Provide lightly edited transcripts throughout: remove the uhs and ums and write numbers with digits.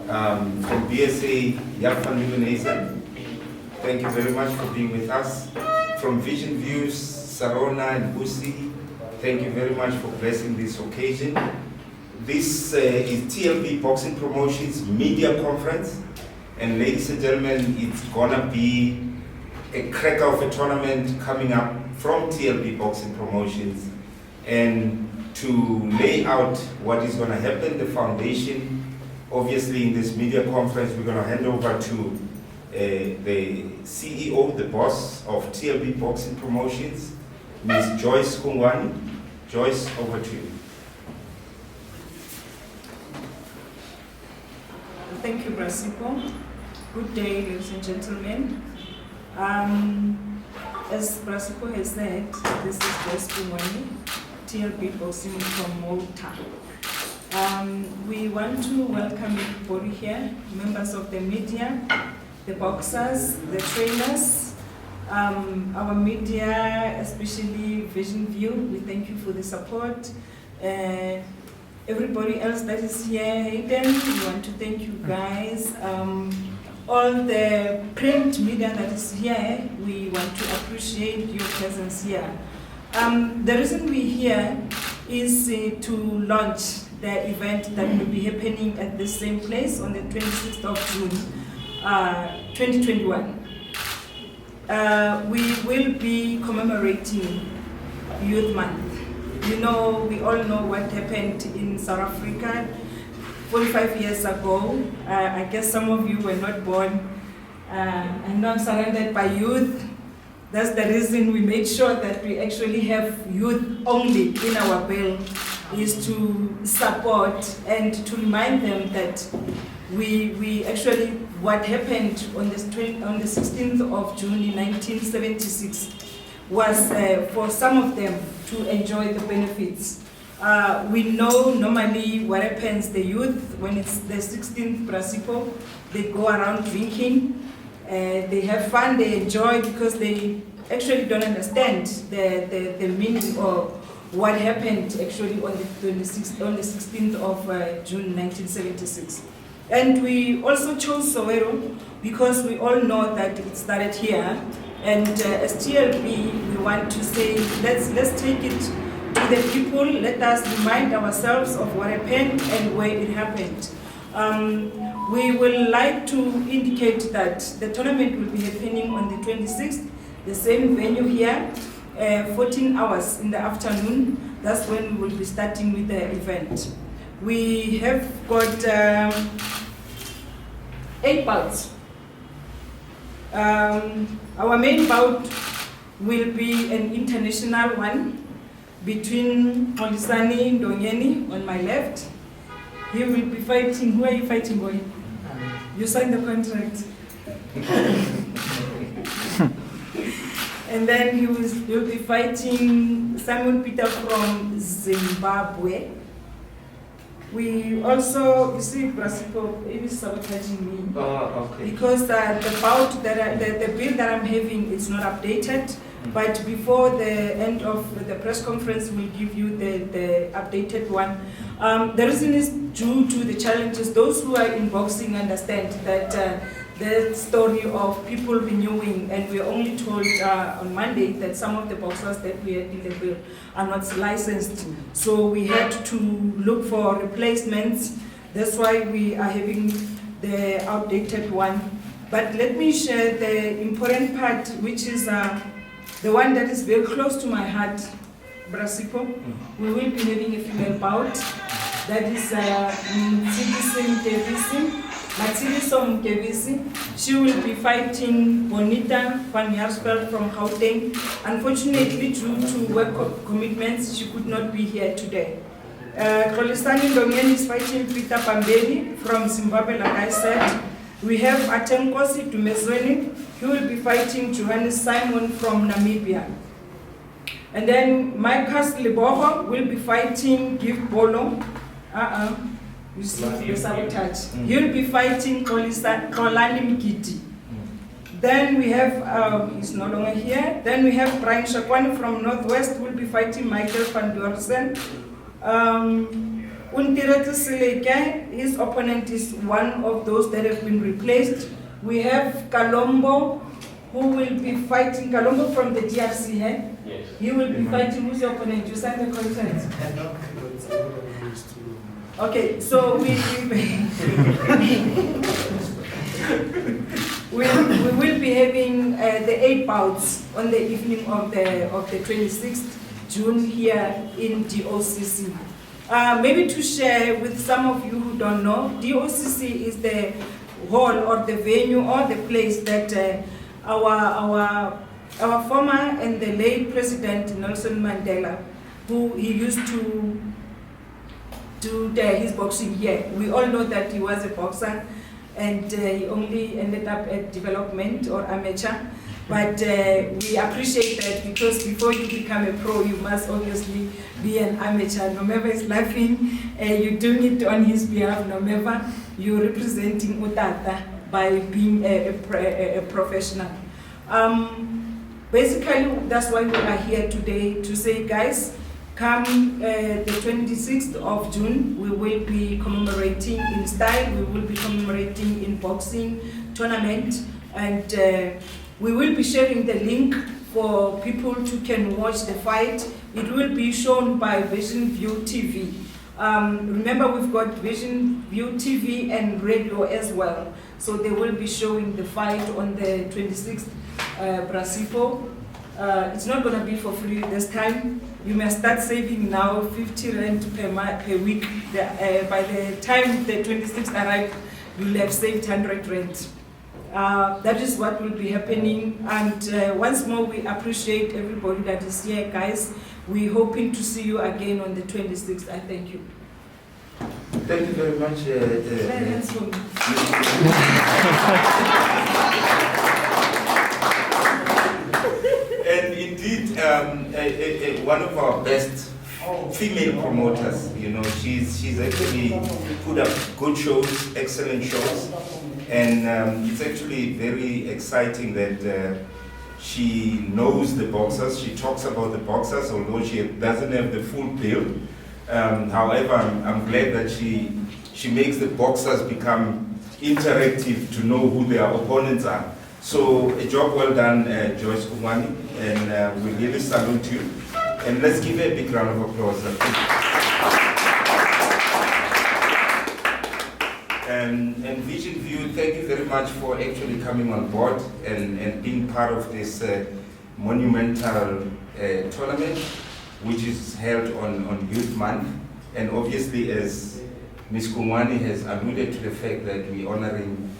From BSA, Jaap van Nieuwenhuizen, thank you very much for being with us. From Vision Views, Sarona and Busi, thank you very much for blessing this occasion. This is TLB Boxing Promotions Media Conference, and ladies and gentlemen, it's gonna be a cracker of a tournament coming up from TLB Boxing Promotions. And to lay out what is gonna happen, the foundation, obviously in this media conference, we're gonna hand over to the CEO, the boss of TLB Boxing Promotions, Ms. Joyce Kungwani. Joyce, over to you. Thank you, Brasipo. Good day, ladies and gentlemen. As Brasipo has said, this is Joyce Kungwani, TLB Boxing Promoter. We want to welcome everybody here, members of the media, the boxers, the trainers, our media, especially Vision View. We thank you for the support. Everybody else that is here, Hayden, we want to thank you guys. All the print media that is here, we want to appreciate your presence here. The reason we're here is to launch the event that will be happening at the same place on the 26th of June, 2021. We will be commemorating Youth Month. You know, we all know what happened in South Africa 45 years ago. I guess some of you were not born. And I'm surrounded by youth. That's the reason we made sure that we actually have youth only in our bill, is to support and to remind them that we actually, what happened on the 16th of June in 1976 was for some of them to enjoy the benefits. We know normally what happens, the youth, when it's the 16th Brasipo, they go around drinking, they have fun, they enjoy, because they actually don't understand the meaning of what happened actually on the 16th of June 1976. And we also chose Soweto because we all know that it started here. And as TLB, we want to say, let's take it to the people. Let us remind ourselves of what happened and where it happened. We would like to indicate that the tournament will be happening on the 26th, the same venue here, 14 hours in the afternoon. That's when we will be starting with the event. We have got 8 bouts. Our main bout will be an international one between Ndongeni on my left. He will be fighting. Who are you fighting, boy? You signed the contract. And then he will be fighting Simon Peter from Zimbabwe. We also, you see, Brasipo is sabotaging me. Oh, okay. Because the bout that the bill that I'm having is not updated. But before the end of the press conference, we'll give you the updated one. The reason is due to the challenges. Those who are in boxing understand that the story of people renewing, and we are only told on Monday that some of the boxers that we had in the bill are not licensed. So we had to look for replacements. That's why we are having the outdated one. But let me share the important part, which is the one that is very close to my heart, Brasipo. We will be having a female bout. That is Mokebisi. She will be fighting Bonita van Jaarsveld from Gauteng. Unfortunately, due to work commitments, she could not be here today. Ndongeni is fighting Peter Pambeli from Zimbabwe, like I said. We have Atenkosi Dumezweni. He will be fighting Johannes Simon from Namibia. And then Marcus Leboho will be fighting Give Bolo. You see the sabotage. He'll be fighting Kolani Mkiti. Then we have, he's no longer here. Then we have Brian Shakwani from Northwest, who will be fighting Michael van Dorsen. Untiratu Sileke, his opponent is one of those that have been replaced. We have Kalombo, who will be fighting, Kalombo from the DRC, eh? Yes. He will be fighting, who's your opponent? You signed the contract? Okay, so we will be having the 8 bouts on the evening of the 26th June here in DOCC. Maybe to share with some of you who don't know, DOCC is the hall or the venue or the place that our former and the late President Nelson Mandela, who he used to do his boxing here. We all know that he was a boxer and he only ended up at development or amateur. But we appreciate that, because before you become a pro, you must obviously be an amateur. Nomeva is laughing. You're doing it on his behalf, Nomeva. You're representing Utata by being a professional. Basically, that's why we are here today, to say, guys, come the 26th of June, we will be commemorating in style, we will be commemorating in boxing tournament, and we will be sharing the link for people to can watch the fight. It will be shown by Vision View TV. Remember, we've got Vision View TV and radio as well. So they will be showing the fight on the 26th, Brasipo. It's not going to be for free this time. You must start saving now 50 rand per week. By the time the 26th arrives, you'll have saved 100 rand. That is what will be happening. And once more, we appreciate everybody that is here, guys. We're hoping to see you again on the 26th. I thank you. Thank you very much. And indeed, one of our best female promoters, you know, she's actually put up good shows, excellent shows, and it's actually very exciting that she knows the boxers, she talks about the boxers, although she doesn't have the full bill. However, I'm glad that she makes the boxers become interactive to know who their opponents are. So a job well done, Joyce Kumwani, and we really salute you. And let's give her a big round of applause. And Vision View, thank you very much for actually coming on board and being part of this monumental tournament, which is held on Youth Month. And obviously, as Ms. Kumwani has alluded to the fact that we're honoring,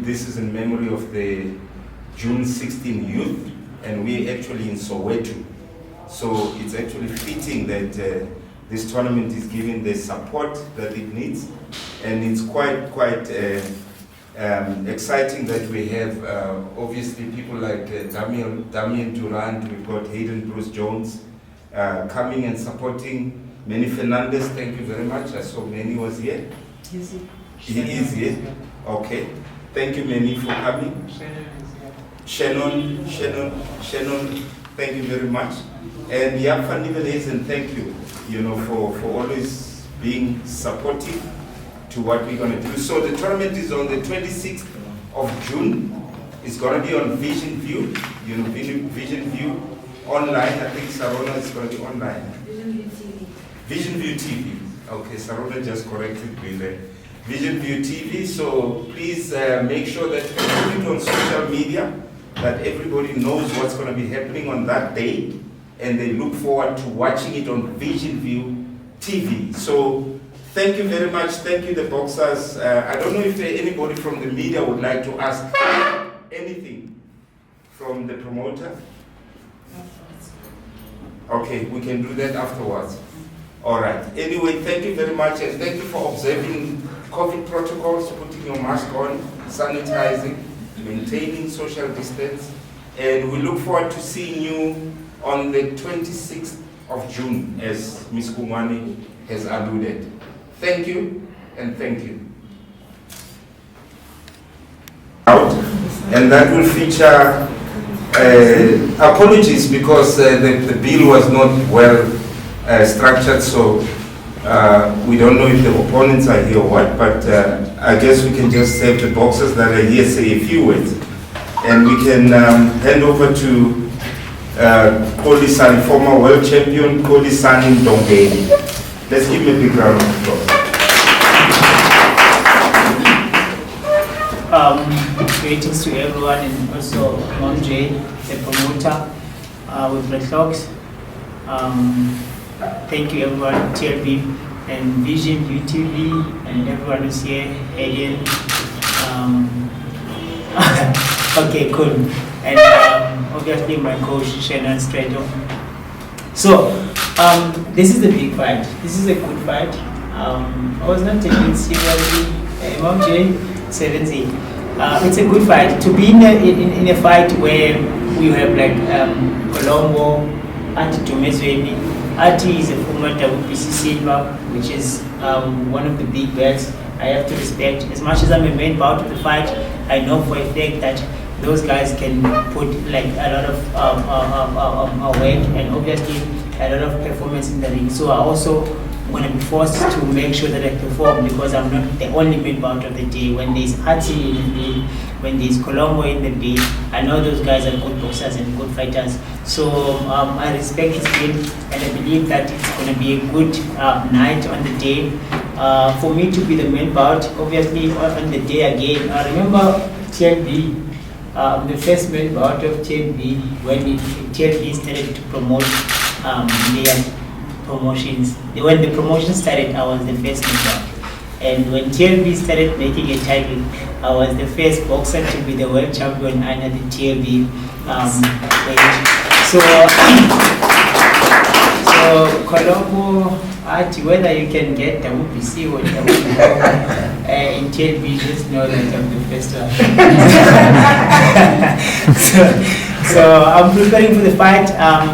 this is in memory of the June 16 youth, and we're actually in Soweto. So it's actually fitting that this tournament is giving the support that it needs, and it's quite exciting that we have obviously people like Damian Durant, we've got Hayden Bruce Jones coming and supporting. Manny Fernandez, thank you very much. I saw Manny was here. Yes, He is here. Okay. Thank you, Manny, for coming. Shannon, thank you very much. And Van Ndongeni, thank you, for always being supportive to what we're going to do. So the tournament is on the 26th of June. It's going to be on Vision View, Vision View online. I think Sarona is going to be online. Vision View TV. Okay, Sarona just corrected me there. Vision View TV. So please make sure that you put it on social media, that everybody knows what's going to be happening on that day, and they look forward to watching it on Vision View TV. So thank you very much. Thank you, the boxers. I don't know if anybody from the media would like to ask anything from the promoter. Okay, we can do that afterwards. All right. Anyway, thank you very much, and thank you for observing COVID protocols, putting your mask on, sanitizing, maintaining social distance, and we look forward to seeing you on the 26th of June, as Ms. Kumwani has alluded. Thank you, and thank you. And that will feature apologies because the bill was not well structured, so We don't know if the opponents are here or what, but I guess we can just have the boxers that are here say a few words. And we can hand over to Kolisani, former world champion, Kolisani Ndongeni. Let's give him a big round of applause. Greetings to everyone, and also Mom J, the promoter with Red Sox. Thank you everyone, TLB and Vision UTV, and everyone who's here, Alien. Okay, cool. And obviously my coach, Shannon Strato. So, this is a big fight. This is a good fight. I was not taking it seriously. Mom J, 7-0. It's a good fight. To be in a fight where we have like Kalombo, Dumezweni. Ati is a former WBC silver, which is one of the big belts I have to respect. As much as I'm a main bout of the fight, I know for a fact that those guys can put like a lot of work and obviously a lot of performance in the ring. So I also going to be forced to make sure that I perform, because I'm not the only main bout of the day. When there's Ati in the day, when there's Kalombo in the day, I know those guys are good boxers and good fighters. So I respect his game, and I believe that it's going to be a good night on the day. For me to be the main bout, obviously on the day again, I remember TLB, the first main bout of TLB, when TLB started to promote their promotions. When the promotion started, I was the first main bout. And when TLB started making a title, I was the first boxer to be the world champion under the TLB So Kalombo, whether you can get WBC or WBC in TLB, just know that I'm the first one. So I'm preparing for the fight.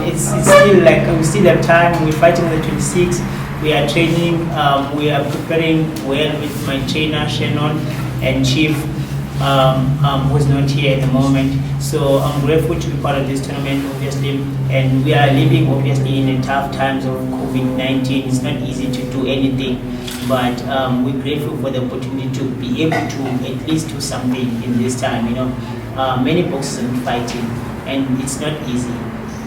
It's still like we still have time. We're fighting on the 26th. We are training. We are preparing well with my trainer Shannon and Chief, who's not here at the moment. So I'm grateful to be part of this tournament, obviously. And we are living, obviously, in the tough times of COVID-19. It's not easy to do anything, but we're grateful for the opportunity to be able to at least do something in this time. You know, many boxers are fighting, and it's not easy.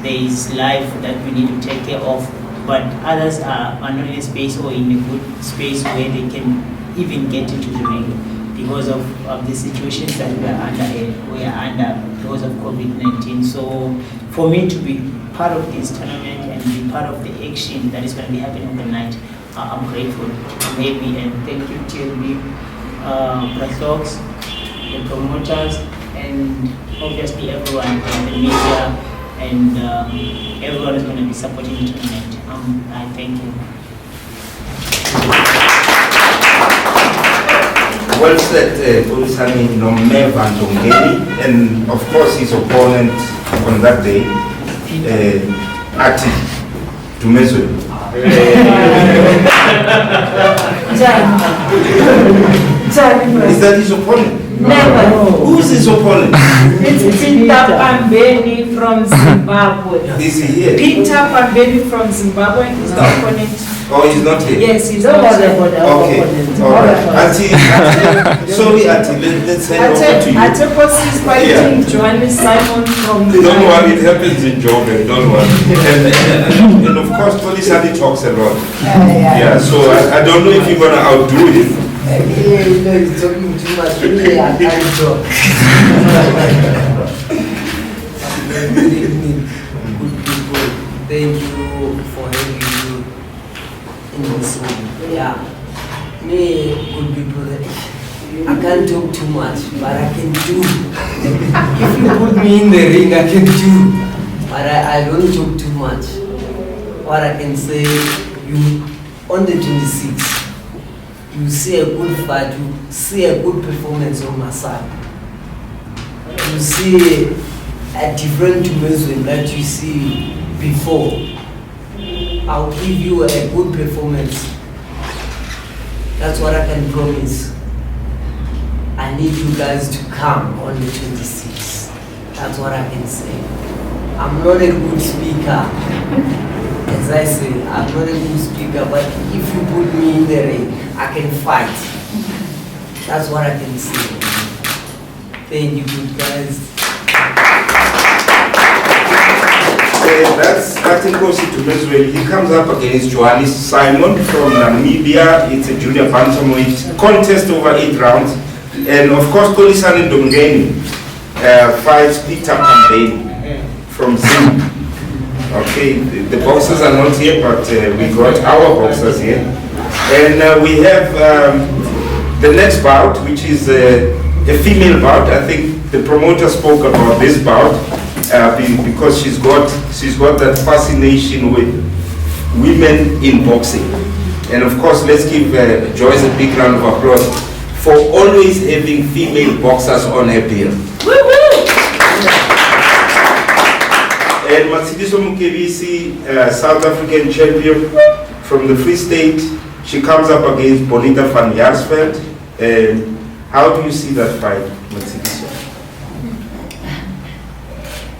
There is life that we need to take care of, but others are not in a space or in a good space where they can even get into the ring because of the situations that we are under because of COVID-19. So for me to be part of this tournament and be part of the action that is going to be happening tonight, I'm grateful, I'm happy, and thank you TLB, Red Sox, the promoters, and obviously everyone in the media, and everyone is going to be supporting the tournament. I thank you. Well said, Kolisani Ndongeni, and of course his opponent on that day, Ati Dumezweni. Is that his opponent? Never. Who's his opponent? It's Peter Pambeni from Zimbabwe. Is he here? Peter Pambeni from Zimbabwe is the opponent. Oh, he's not here? Yes, he's not here. Okay, all right. Ati, sorry Ati, let's hand over to you. Atepos is fighting Johannes Simon from... Don't worry, it happens in Joburg, don't worry. And of course, Kolisani talks a lot. Yeah, so I don't know if you're going to outdo him. He's talking too much. Really, I can't talk. Good evening, good people. Thank you for having me in this room. Yeah, me, good people, I can't talk too much, but I can do. If you put me in the ring, I can do. But I don't talk too much. What I can say, you on the 26th, you see a good fight, you see a good performance on my side. You see a different Dumezweni that you see before. I'll give you a good performance. That's what I can promise. I need you guys to come on the 26th. That's what I can say. I'm not a good speaker. As I say, I'm not a good speaker, but if you put me in the ring, I can fight. That's what I can say. Thank you, good guys. That's Katinkosi Dumezweni. He comes up against Johannes Simon from Namibia. It's a junior bantamweight contest over 8 rounds. And of course, Kolisani Ndongeni fights Peter Pambeni from Zim. Okay, the boxers are not here, but we got our boxers here. And we have the next bout, which is a female bout. I think the promoter spoke about this bout because she's got that fascination with women in boxing. And of course, let's give Joyce a big round of applause for always having female boxers on her bill. And Mokebisi, South African champion from the Free State, she comes up against Bonita van Jaarsveld. How do you see that fight, Mokebisi?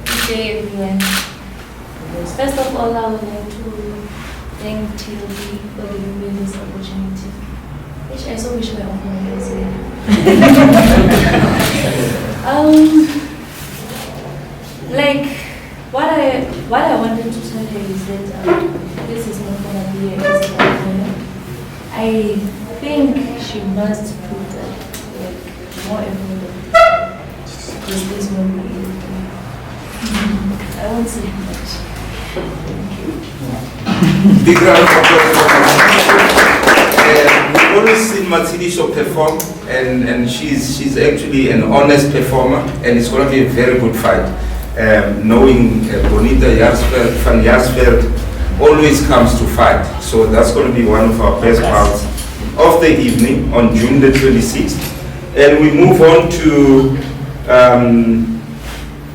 Good day, everyone. First of all, I would like to thank TLB for giving me this opportunity, which I so wish my opponent was here. What I wanted to tell her is that this is not gonna be an easy fight. I think she must put more effort. This won't be easy. I won't say much. Thank you. Big round of applause for her. We've always seen Matsidiso perform, and she's actually an honest performer, and it's going to be a very good fight. Knowing Bonita van Jaarsveld always comes to fight, so that's going to be one of our best bouts of the evening on June the 26th. And we move on to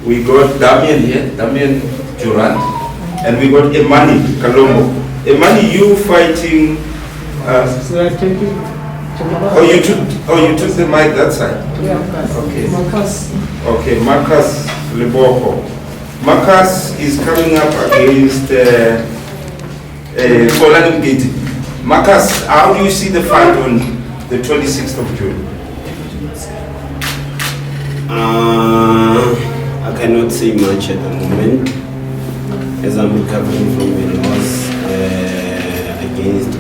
we got Damien here, Damien Durant, and we got Emani Kalombo. Emani, you fighting? You took the mic that side. Yeah. Okay. Marcus. Okay, Marcus Leboko. Marcus is coming up against Kolani Mgeti. Marcus, how do you see the fight on the 26th of June? I cannot say much at the moment, as I'm recovering from a loss against.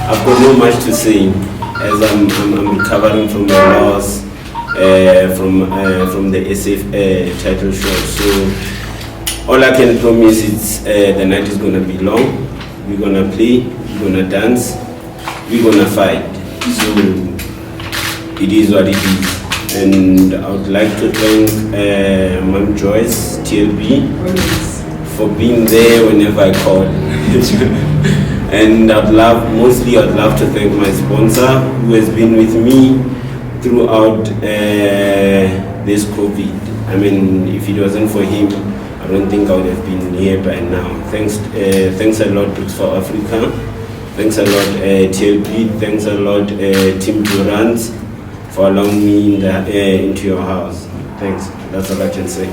I've got not much to say, as I'm recovering from a loss from the SF title shot. So all I can promise is the night is gonna be long. We're gonna play, we're gonna dance, we're gonna fight. So it is what it is. And I would like to thank Ma'am Joyce, TLB, for being there whenever I call. And I'd love to thank my sponsor, who has been with me throughout this COVID. I mean, if it wasn't for him, I don't think I would have been here by now. Thanks a lot, Books for Africa. Thanks a lot, TLB. Thanks a lot, Team Durant, for allowing me into your house. Thanks. That's all I can say.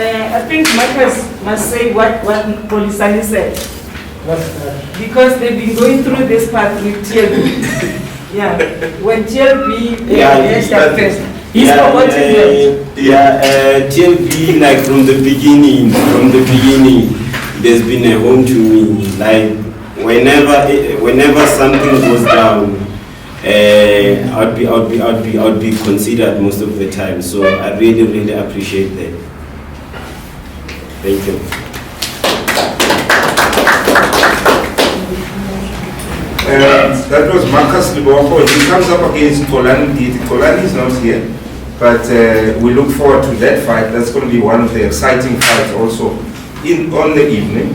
I think Marcus must say what Polisani said. What's that? Because they've been going through this path with TLB. Yeah. When TLB he's promoting them. TLB, like from the beginning, there's been a home to me. Like whenever something goes down, I'd be considered most of the time. So I really appreciate that. Thank you. That was Marcus Liboko. He comes up against Kolani Mgeti. Kolani is not here, but we look forward to that fight. That's going to be one of the exciting fights also on the evening.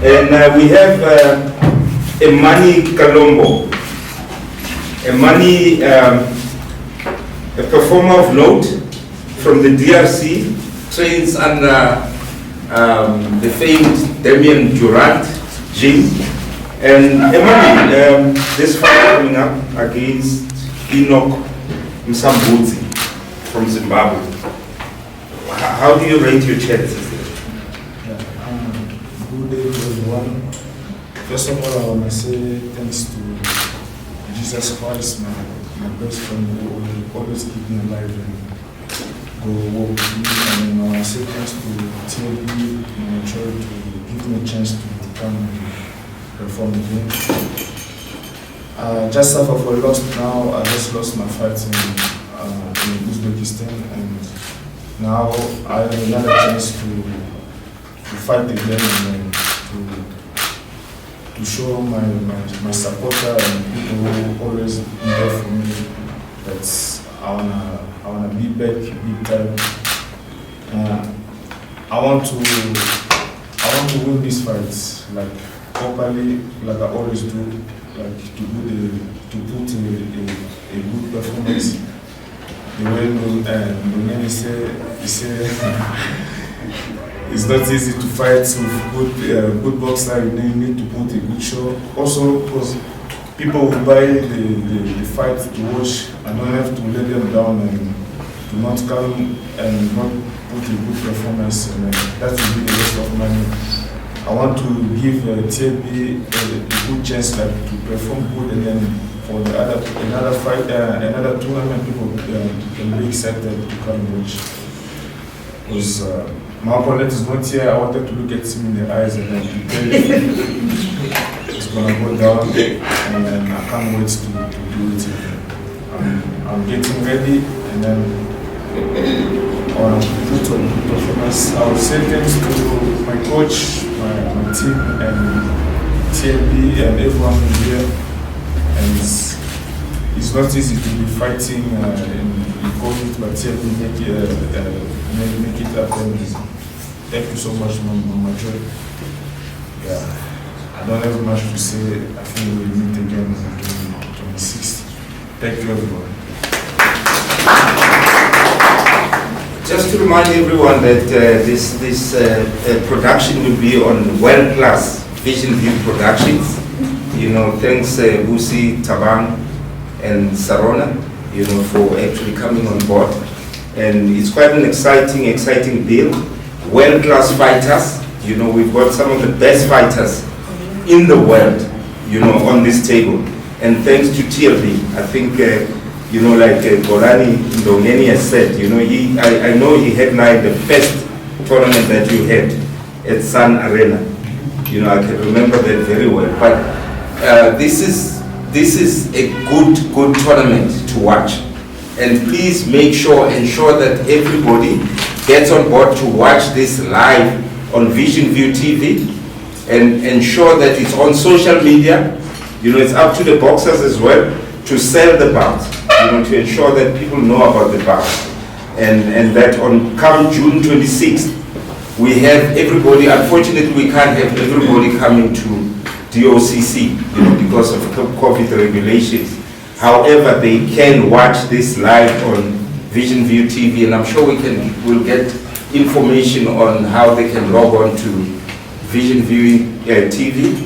And we have Emani Kalombo. Emani, a performer of note from the DRC, trains under the famed Damien Durant gym. And Emani, this fight coming up against Enoch Msambudzi. from Zimbabwe. How do you rate your chances? Good day to everyone. First of all, I want to say thanks to Jesus Christ, my best friend, who will always keep me alive and go walk with me. And I want to say thanks to TLB, my church, to give me a chance to come and perform again. Just suffer for a loss now. I just lost my fight in Uzbekistan, and now I have another chance to fight again and to show my supporter and people who always be there for me that I wanna be back big time. I want to win this fight like properly, like I always do, like to put a good performance. The way Ndongeni say it's not easy to fight with good boxer. You need to put a good show. Also, because people will buy the fight to watch, I don't have to let them down and to not come and not put a good performance. And that will be the waste of money. I want to give TLB a good chance, like to perform good, and then for another fight, another tournament, people can be excited to come and watch. Because my opponent is not here. I wanted to look at him in the eyes and then to tell him it's gonna go down, and then I can't wait to do it. I'm getting ready, and then I want to put on good performance. I will say thanks to my coach, my team, and TLB and everyone here. And it's not easy to be fighting in COVID, but TLB make it happen. Thank you so much, Mama Joy. Yeah, I don't have much to say. I think we'll meet again on the 26th. Thank you, everyone. Just to remind everyone that this production will be on world-class Vision View Productions. You know, thanks Busi, Tabang, and Sarona, you know, for actually coming on board. And it's quite an exciting deal. World-class fighters. You know, we've got some of the best fighters in the world, you know, on this table. And thanks to TLB, I think, you know, like Golani Ndongeni has said, you know, I know he headlined the best tournament that you had at Sun Arena. You know, I can remember that very well. But this is a good tournament to watch. And please ensure that everybody gets on board to watch this live on Vision View TV, and ensure that it's on social media. You know, it's up to the boxers as well to sell the bout, you know, to ensure that people know about the bout. And that on come June 26th, we have everybody. Unfortunately, we can't have everybody coming to DOCC, you know, because of COVID regulations. However, they can watch this live on Vision View TV, and I'm sure we'll get information on how they can log on to Vision View TV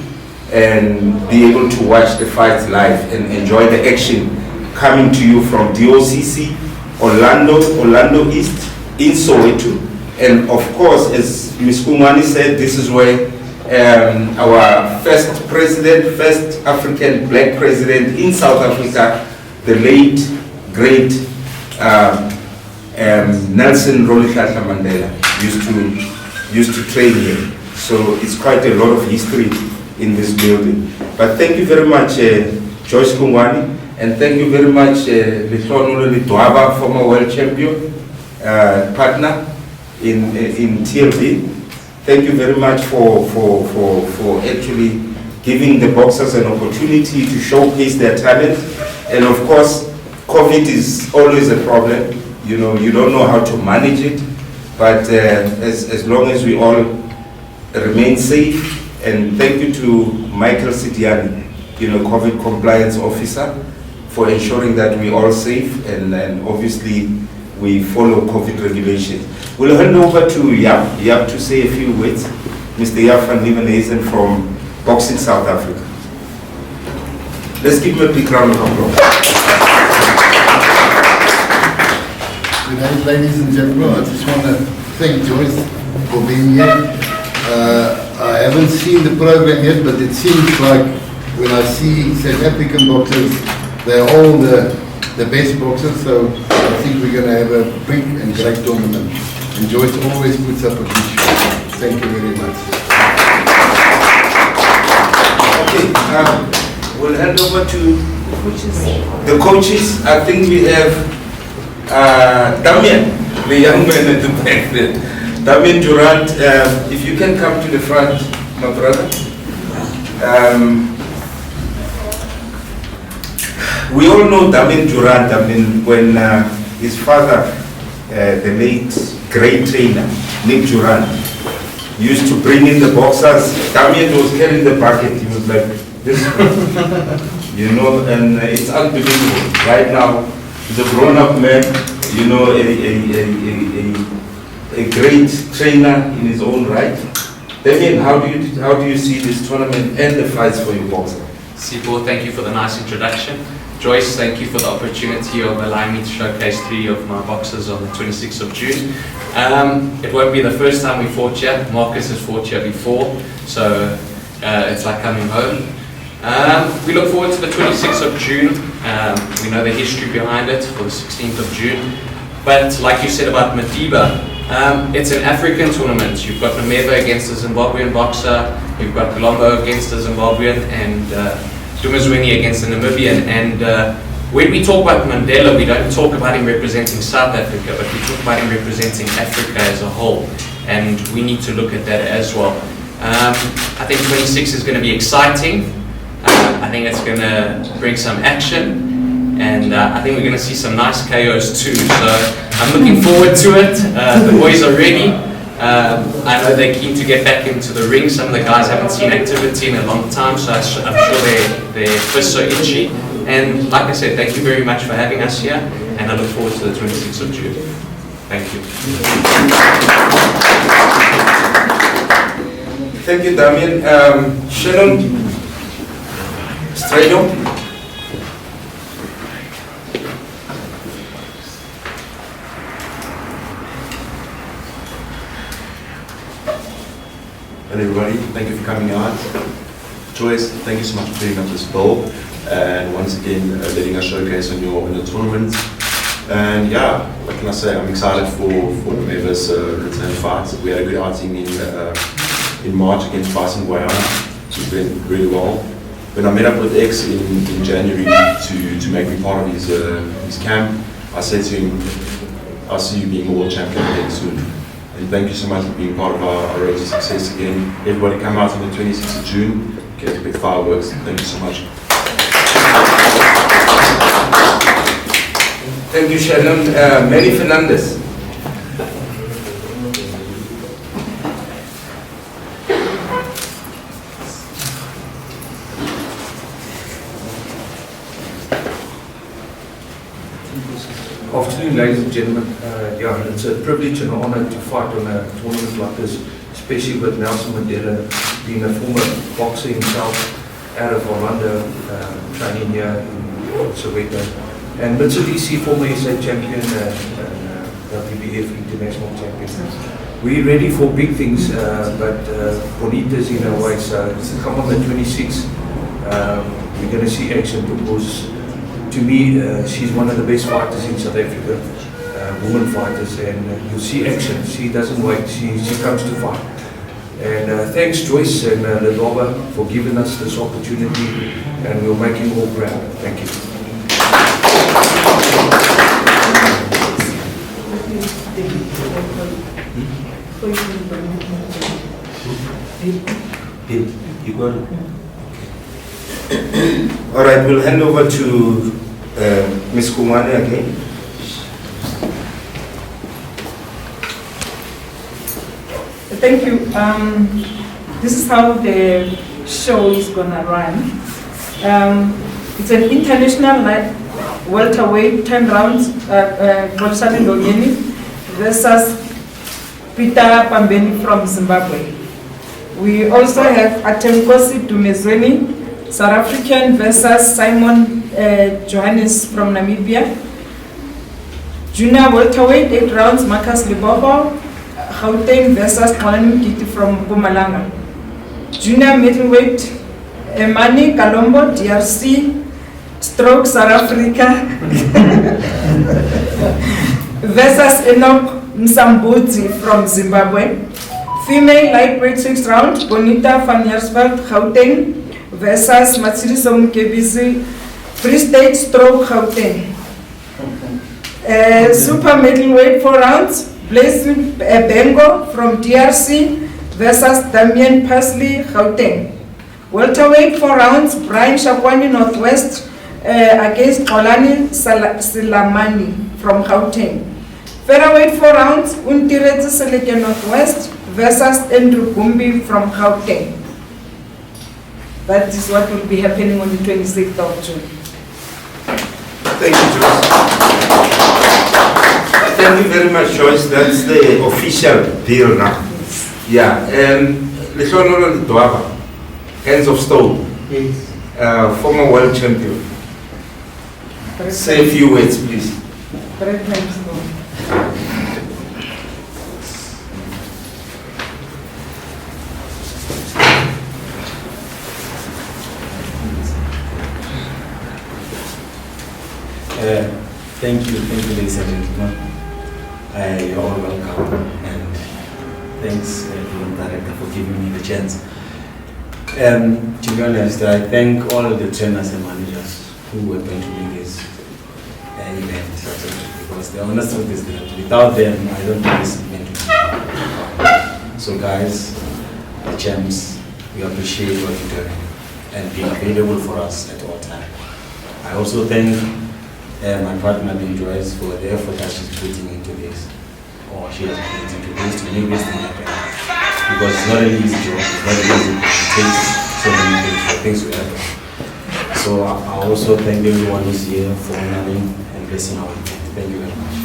and be able to watch the fights live and enjoy the action coming to you from DOCC, Orlando East, in Soweto. And of course, as Ms. Kumani said, this is where our first African black president in South Africa, the late, great Nelson Rolihlahla Mandela used to train here. So it's quite a lot of history in this building. But thank you very much, Joyce Kungwani, and thank you very much, Lihlonulo Lidwaba, former world champion, partner in TLB. Thank you very much for actually giving the boxers an opportunity to showcase their talent. And of course, COVID is always a problem. You know, you don't know how to manage it. But as long as we all remain safe, and thank you to Michael Sidiani, you know, COVID compliance officer, for ensuring that we're all safe and obviously we follow COVID regulations. We'll hand over to Yap to say a few words. Mr. Yap van Nieuwenhuizen from Boxing South Africa. Let's give him a big round of applause. Good Good day, ladies and gentlemen. I just want to thank Joyce for being here. I haven't seen the program yet, but it seems like when I see South African boxers, they're all the best boxers, so I think we're going to have a big and great tournament. And Joyce always puts up a good show. Thank you very much. Okay, we'll hand over to the coaches. I think we have Damien, the young man at the back there. Damien Durant, if you can come to the front, my brother. We all know Damien Durant. I mean, when his father, the late great trainer, Nick Durant, used to bring in the boxers, Damien was carrying the bucket. He was like this, you know, and it's unbelievable. Right now, he's a grown-up man, you know, a great trainer in his own right. Damien, how do you see this tournament and the fights for your boxer? Sipo, thank you for the nice introduction. Joyce, thank you for the opportunity of allowing me to showcase 3 of my boxers on the 26th of June. It won't be the first time we fought here. Marcus has fought here before, so it's like coming home. We look forward to the 26th of June. We know the history behind it for the 16th of June. But like you said about Madiba, it's an African tournament. You've got Nameva against a Zimbabwean boxer, you've got Kalombo against a Zimbabwean, and Dumezweni against a Namibian. And when we talk about Mandela, we don't talk about him representing South Africa, but we talk about him representing Africa as a whole. And we need to look at that as well. I think 26 is going to be exciting. I think it's going to bring some action. And I think we're going to see some nice KOs too. So I'm looking forward to it. The boys are ready. I know they're keen to get back into the ring. Some of the guys haven't seen activity in a long time, so I'm sure their fists are itchy. And like I said, thank you very much for having us here, and I look forward to the 26th of June. Thank you. Thank you, Damien. Shannon Strado. Hello everybody, thank you for coming out. Joyce, thank you so much for putting up this bill and once again letting us showcase on your tournament. And yeah, what can I say, I'm excited for Nameva's return fight. We had a good outing in March against Bison Guayana. It went really well. When I met up with X in January to make me part of his camp, I said to him, I'll see you being a world champion again soon. And thank you so much for being part of our road to success again. Everybody come out on the 26th of June, get a big fireworks. Thank you so much. Thank you, Shannon. Manny Fernandez. Afternoon, ladies and gentlemen. Yeah, it's a privilege and an honor to fight on a tournament like this, especially with Nelson Mandela being a former boxer himself out of Orlando, training here in Soweto. And Mokebisi, former SA champion, WBF international champion. We're ready for big things, but Bonita's in our way, so come on the 26th. We're going to see action because to me, she's one of the best fighters in South Africa, women fighters, and you'll see action. She doesn't wait, she comes to fight. And thanks Joyce and Ledova for giving us this opportunity, and we'll make you all proud. Thank you. You got it? All right, we'll hand over to Ms. Kumane again. Thank you. This is how the show is gonna run. It's an international welterweight 10 rounds. Ndongeni versus Peter Pambeni from Zimbabwe. We also have Atemkosi Dumezweni, South African versus Simon Johannes from Namibia. Junior welterweight, 8 rounds, Marcus Libobo, Gauteng versus Kalombo Kiti from Mpumalanga. Junior middleweight, Emani Kalombo, DRC, stroke South Africa, versus Enoch Msambuti from Zimbabwe. Female lightweight 6 rounds, Bonita van Jaarsveld, Gauteng, versus Matsiriso Mokebisi, Free State, stroke Gauteng. Super middleweight 4 rounds, Blaise Bengo from DRC versus Damien Parsley, Gauteng. Welterweight 4 rounds, Brian Shakwani Northwest against Olani Silamani from Gauteng. Featherweight 4 rounds, Untiretse Seleke Northwest versus Andrew Gumbi from Gauteng. That is what will be happening on the 26th of June. Thank you, Joyce. Thank you very much, Joyce. That's the official deal now. Yeah. Lehlonololo Ledwaba, Hands of Stone. Yes. Former world champion. Say a few words, please. Thank you, ladies and gentlemen. You're all welcome, and thanks, Vision Director, for giving me the chance. To be honest, I thank all the trainers and managers who were going to make this event, because the honest truth is that without them, I don't think this event would be. So guys, the champs, we appreciate what you're doing and being available for us at all times. I also thank my partner Joyce for the effort that she's putting into this, or she has put into this to make this thing happen. Because it's not an easy job, it's not easy, it takes so many things for things to happen. So I also thank everyone who's here for honoring and blessing our event. Thank you very much.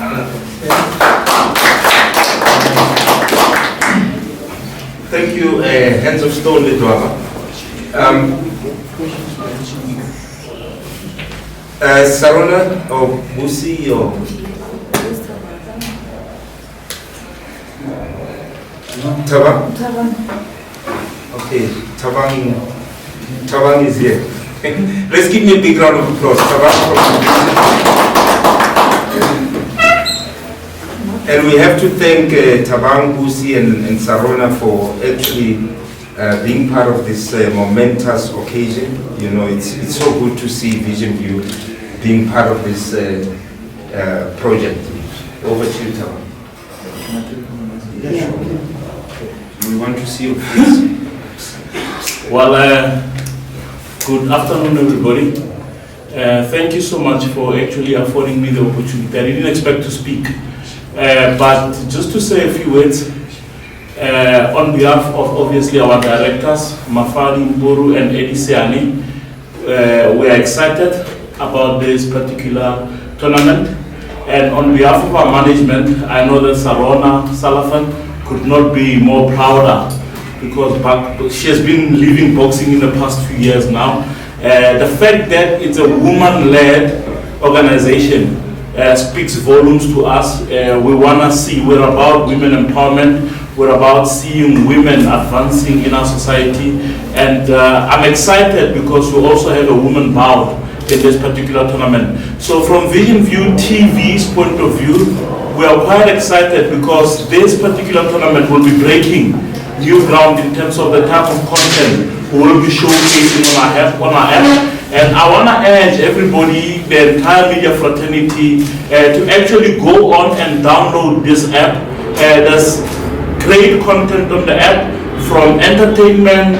Thank you, Hands of Stone Ledwaba. Sarona or Busi or Tabang? Okay, Tabang is here. Let's give me a big round of applause. Tabang. And we have to thank Tabang, Busi and Sarona for actually being part of this momentous occasion. You know, it's so good to see Vision View being part of this project. Over to you, Tabang. Yeah. We want to see your face. Well, good afternoon, everybody. Thank you so much for actually affording me the opportunity. I didn't expect to speak, but just to say a few words on behalf of obviously our directors, Mafadi Mburu and Eddie Seani. We are excited about this particular tournament, and on behalf of our management, I know that Sarona Salafan could not be more prouder, because she has been living boxing in the past few years now. The fact that it's a woman-led organization speaks volumes to us. We want to see, we're about women empowerment, we're about seeing women advancing in our society, and I'm excited because we also have a woman bout in this particular tournament. So from Vision View TV's point of view, we are quite excited because this particular tournament will be breaking new ground in terms of the type of content we will be showcasing on our app. And I want to urge everybody, the entire media fraternity, to actually go on and download this app. There's great content on the app, from entertainment,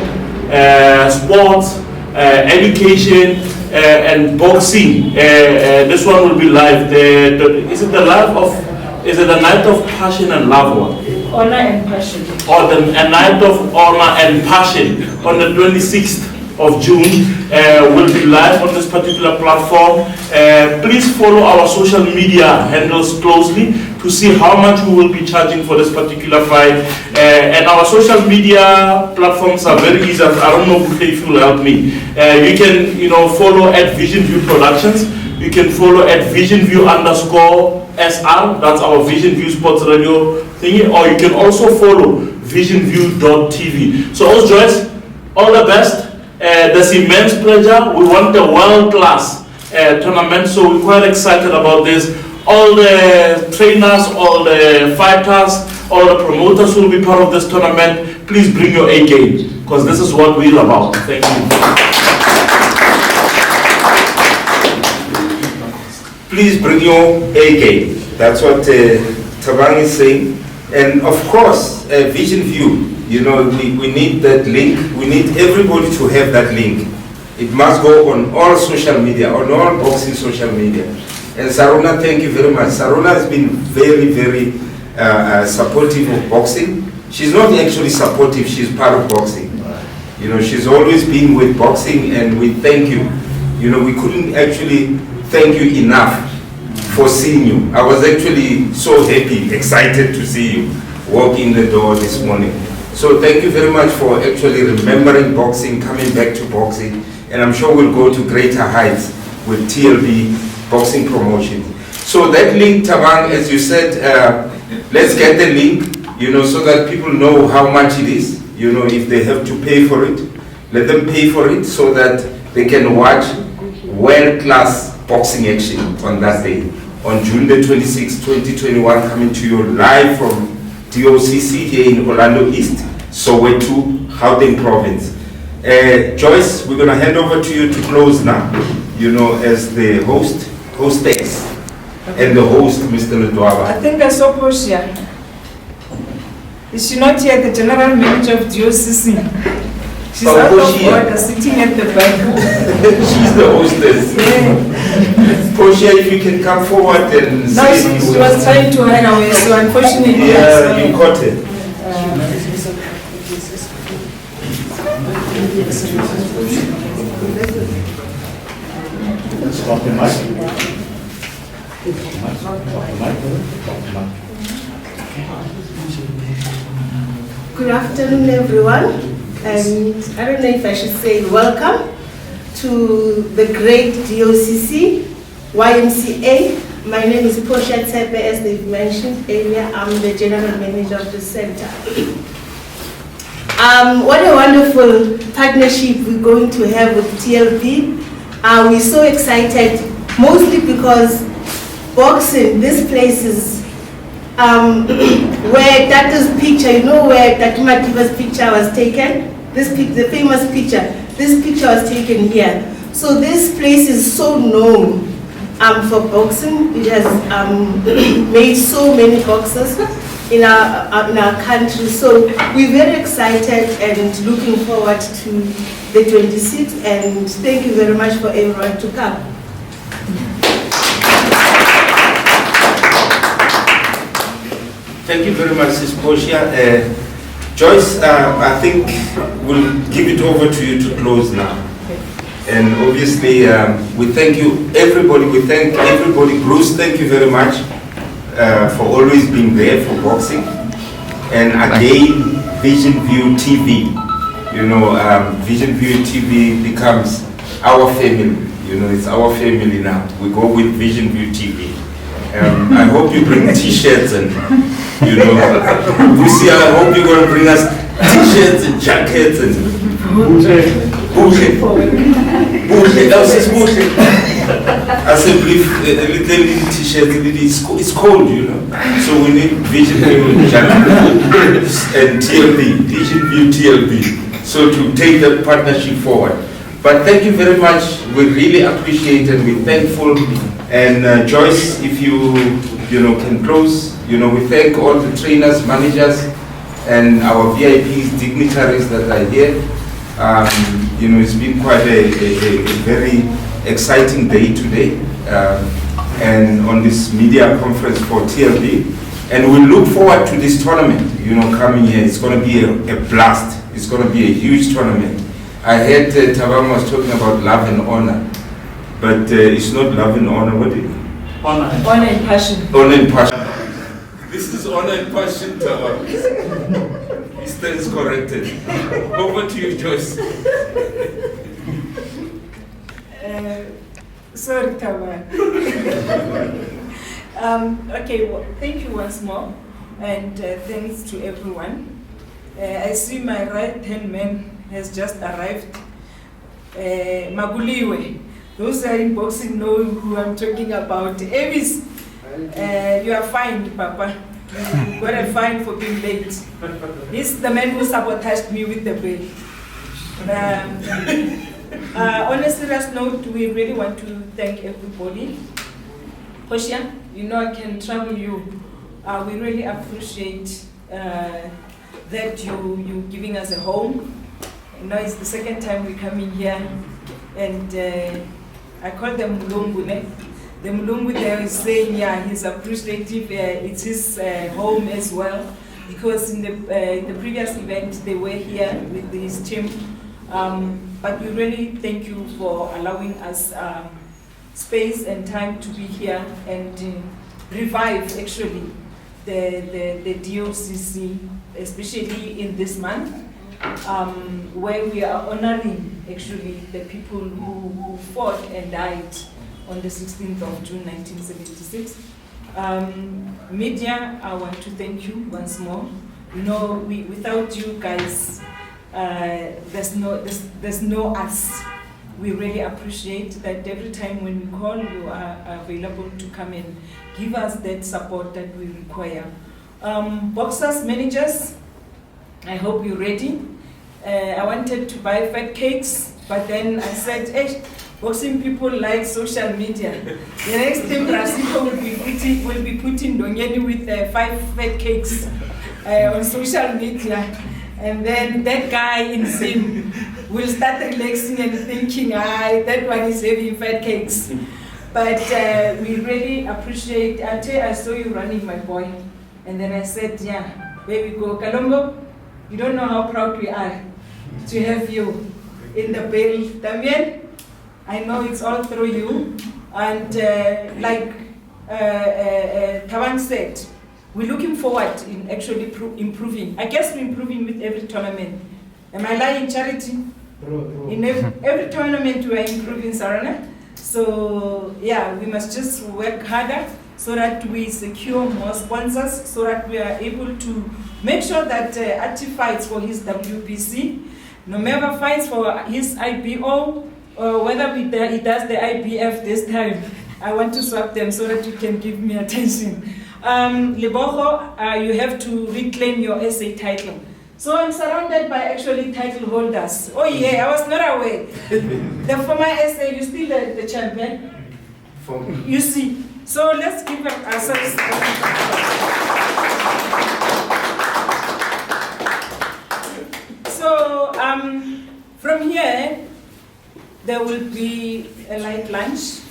sports, education, and boxing. This one will be live. Is it the night of passion and love one? Honor and passion. Or a night of honor and passion on the 26th of June will be live on this particular platform. Please follow our social media handles closely to see how much we will be charging for this particular fight. And our social media platforms are very easy. I don't know if you will help me. You can follow at Vision View Productions. you can follow at visionview_SR, that's our Vision View Sports Radio thingy, or you can also follow visionview.tv. So also Joyce, all the best. There's immense pleasure. We want a world-class tournament, so we're quite excited about this. All the trainers, all the fighters, all the promoters will be part of this tournament. Please bring your A game, because this is what we're about. Thank you. Please bring your A game. That's what Thabang is saying. And of course, Vision View, you know, we need that link. We need everybody to have that link. It must go on all social media, on all boxing social media. And Sarona, thank you very much. Sarona has been very, very supportive of boxing. She's not actually supportive, she's part of boxing. You know, she's always been with boxing, and we thank you. You know, we couldn't actually thank you enough for seeing you. I was actually so happy, excited to see you walk in the door this morning. So thank you very much for actually remembering boxing, coming back to boxing, and I'm sure we'll go to greater heights with TLB boxing promotion. So that link, Thabang, as you said, let's get the link, you know, so that people know how much it is. You know, if they have to pay for it, let them pay for it so that they can watch world-class boxing action on that day, on June the 26th, 2021, coming to you live from DOCC here in Orlando East, Soweto, Gauteng Province. Joyce, we're going to hand over to you to close now, you know, as the hostess, and the host, Mr. Ledwaba. I think I saw Portia. Is she not here, the general manager of DOCC? She's out of order, sitting at the back. She's the hostess. Yeah. Portia, if you can come forward and no, she was trying to run away, so unfortunately. Yeah, you caught it. Good afternoon, everyone, and I don't know if I should say welcome to the great DOCC, YMCA. My name is Portia Tepe, as they've mentioned earlier. I'm the general manager of the center. What a wonderful partnership we're going to have with TLB. We're so excited, mostly because boxing, this place is where Tato's picture, you know where Tatu Madiba's picture was taken? The famous picture. This picture was taken here. So this place is so known for boxing. It has made so many boxers in our country. So we're very excited and looking forward to the 26th, and thank you very much for everyone to come. Thank you very much, Ms. Portia. Joyce, I think we'll give it over to you to close now. And obviously, we thank you, everybody. We thank everybody. Bruce, thank you very much for always being there for boxing. And again, Vision View TV. You know, Vision View TV becomes our family. You know, it's our family now. We go with Vision View TV. I hope you bring T-shirts and, you know, Lucy, I hope you're going to bring us T-shirts and jackets and bullshit. I said, a little T-shirt, it's cold, you know. So we need Vision View jackets and TLB, Vision View TLB, so to take the partnership forward. But thank you very much. We really appreciate it. We're thankful. And Joyce, if you can close. You know, we thank all the trainers, managers, and our VIPs, dignitaries that are here. You know, it's been quite a very exciting day today, and on this media conference for TLB. And we look forward to this tournament, you know, coming here. It's going to be a blast. It's going to be a huge tournament. I heard Thabang was talking about love and honor, but it's not love and honor. What is it? Honor and passion. Honor and passion. This is honor and passion, Thabang. He stands corrected. Over to you, Joyce. Sorry, Tama. Okay, well, thank you once more, and thanks to everyone. I see my right-hand man has just arrived. Maguliwe. Those who are in boxing know who I'm talking about. Avis, you are fine, Papa. You got a fine for being late. He's the man who sabotaged me with the bill. On a serious note, we really want to thank everybody. Hoshia, you know I can trouble you. We really appreciate that you giving us a home. You know, it's the second time we come in here, and I call them Mulungu. The Mulungu there is saying, yeah, he's appreciative. It's his home as well, because in the previous event they were here with his team. But we really thank you for allowing us space and time to be here and revive actually the DOCC, especially in this month, where we are honoring actually the people who fought and died on the 16th of June 1976. Media, I want to thank you once more. You know, without you guys, there's no us. We really appreciate that every time when we call, you are available to come and give us that support that we require. Boxers, managers, I hope you're ready. I wanted to buy fat cakes, but then I said, hey, boxing people like social media. The next time Brasico will be putting Ndongeni with 5 fat cakes on social media. And then that guy in Zim will start relaxing and thinking, that one is having fat cakes. But we really appreciate, I saw you running, my boy. And then I said, yeah, there we go. Kalombo, you don't know how proud we are to have you in the bill. Damien, I know it's all through you. And like Tawan said, we're looking forward in actually improving. I guess we're improving with every tournament. Am I lying, Charity? In every tournament we are improving, Sarana. So yeah, we must just work harder so that we secure more sponsors, so that we are able to make sure that Ati fights for his WBC, Nomeva fights for his IBO, or whether he does the IBF this time. I want to swap them so that you can give me attention. Leboho, you have to reclaim your SA title. So I'm surrounded by actually title holders. Oh yeah, I was not aware. The former SA, you still the champion? You see. So let's give ourselves. So from here, there will be a light lunch.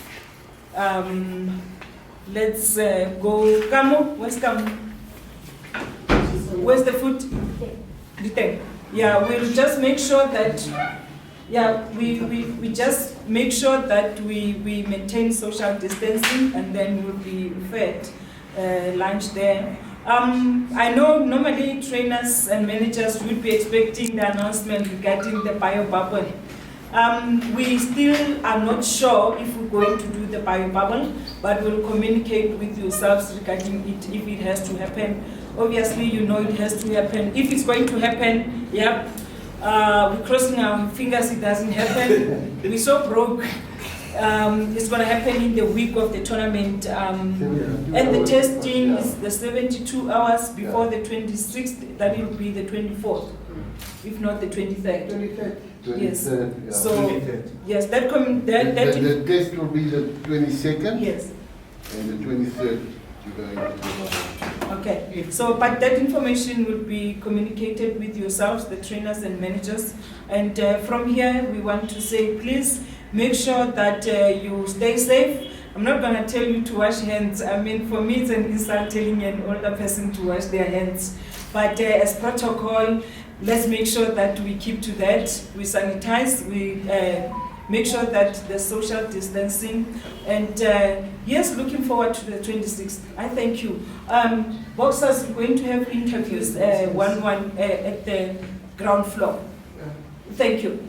Let's go. Kamu, where's Kamu? Where's the food? The tank. Yeah, we'll just make sure that. Yeah, we just make sure that we maintain social distancing, and then we'll be fed lunch there. I know normally trainers and managers would be expecting the announcement regarding the bio bubble. We still are not sure if we're going to do the bio bubble, but we'll communicate with yourselves regarding it if it has to happen. Obviously, you know it has to happen. If it's going to happen, yeah. We're crossing our fingers it doesn't happen. We're so broke. It's going to happen in the week of the tournament. And the testing is the 72 hours before the 26th. That will be the 24th, if not the 23rd. 23rd. Yes. 23rd, yeah. So, 23rd. Yes, the test will be the 22nd. Yes. And the 23rd. Okay, so but that information will be communicated with yourselves, the trainers and managers, and from here we want to say please make sure that you stay safe. I'm not going to tell you to wash hands. I mean, for me it's an insult telling an older person to wash their hands, but as protocol, let's make sure that we keep to that. We sanitize, we make sure that the social distancing, and yes, looking forward to the 26th. I thank you. Boxers, we're going to have interviews one-one at the ground floor. Thank you.